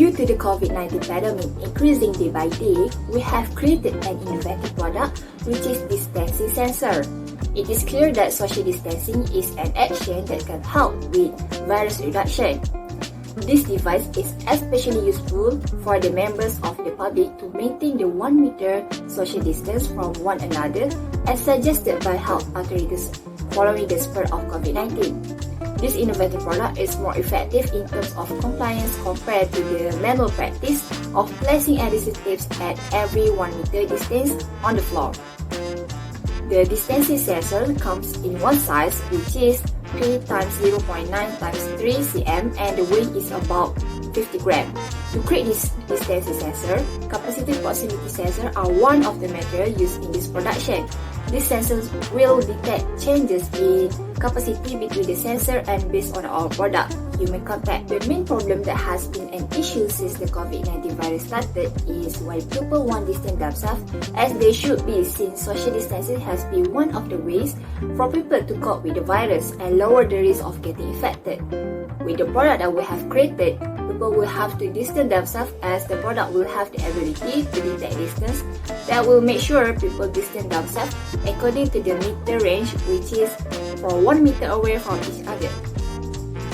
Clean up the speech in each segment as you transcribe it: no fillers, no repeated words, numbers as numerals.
Due to the COVID-19 pandemic increasing day by day, we have created an innovative product which is distancing sensor. It is clear that social distancing is an action that can help with virus reduction. This device is especially useful for the members of the public to maintain the 1 meter social distance from one another as suggested by health authorities following the spread of COVID-19. This innovative product is more effective in terms of compliance compared to the manual practice of placing adhesive tapes at every 1 meter distance on the floor. The distancing sensor comes in one size which is 3 x 0.9 x 3 cm and the weight is about 50 grams. To create this distancing sensor, capacitive proximity sensor are one of the materials used in this production. These sensors will detect changes in capacity between the sensor and based on our product, human contact. The main problem that has been an issue since the COVID-19 virus started is why people won't distance themselves as they should be, since social distancing has been one of the ways for people to cope with the virus and lower the risk of getting infected. With the product that we have created, people will have to distance themselves as the product will have the ability to detect distance that will make sure people distance themselves according to the meter range, which is from 1 meter away from each other.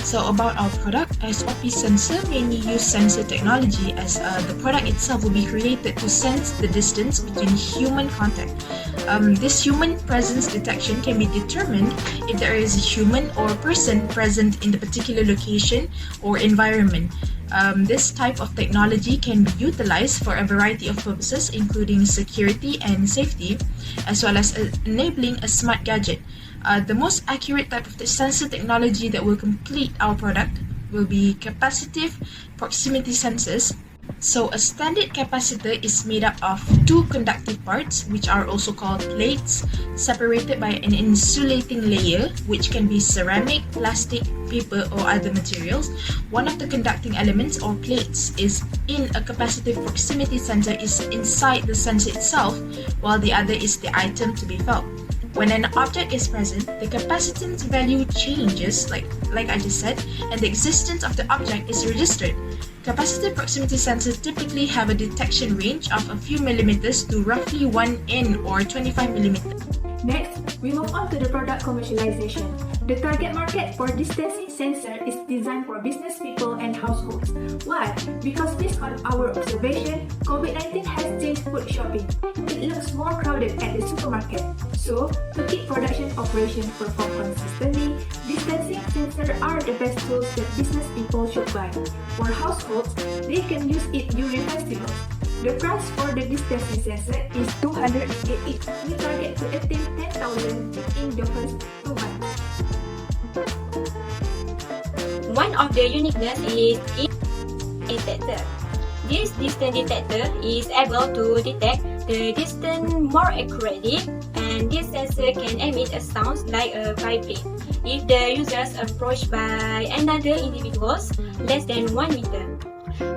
So about our product, SOP sensor mainly use sensor technology as the product itself will be created to sense the distance between human contact. This human presence detection can be determined if there is a human or person present in the particular location or environment. This type of technology can be utilized for a variety of purposes, including security and safety, as well as enabling a smart gadget. The most accurate type of the sensor technology that will complete our product will be capacitive proximity sensors. So a standard capacitor is made up of two conductive parts, which are also called plates, separated by an insulating layer, which can be ceramic, plastic, paper, or other materials. One of the conducting elements or plates is in a capacitive proximity sensor is inside the sensor itself, while the other is the item to be felt. When an object is present, the capacitance value changes, like I just said, and the existence of the object is registered. Capacitive proximity sensors typically have a detection range of a few millimeters to roughly 1 in or 25 millimeters. Next, we move on to the product commercialization. The target market for distancing sensor is designed for business people and households. Why? Because based on our observation, COVID-19 has changed food shopping. It looks more crowded at the supermarket. So, to keep production operation perform consistently, distancing sensors are the best tools that business people should buy. For households, they can use it during festivals. The price for the distancing sensor is 208 each. We target to attain 10,000 in the first 2 months. One of the uniqueness is detector. This distance detector is able to detect the distance more accurately, and this sensor can emit a sound like a vibrate if the user is approached by another individuals less than 1 meter.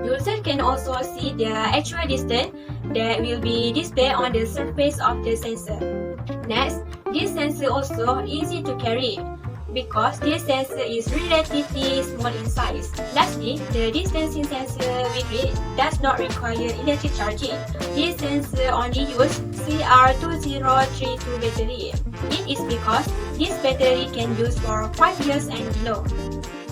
User can also see the actual distance that will be displayed on the surface of the sensor. Next, this sensor also easy to carry because this sensor is relatively small in size. Lastly, the distancing sensor with it does not require electric charging. This sensor only uses CR2032 battery. It is because this battery can use for 5 years and below.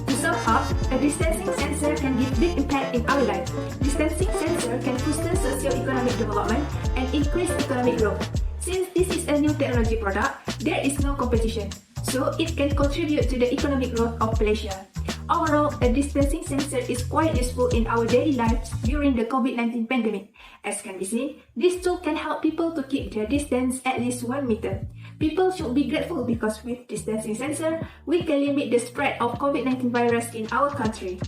To sum up, a distancing sensor can give big impact in our life. Distancing sensor can foster socio-economic development and increase economic growth. Since this is a new technology product, there is no competition, so it can contribute to the economic growth of Malaysia. Overall, a distancing sensor is quite useful in our daily lives during the COVID-19 pandemic. As can be seen, this tool can help people to keep their distance at least 1 meter. People should be grateful because with distancing sensor, we can limit the spread of COVID-19 virus in our country.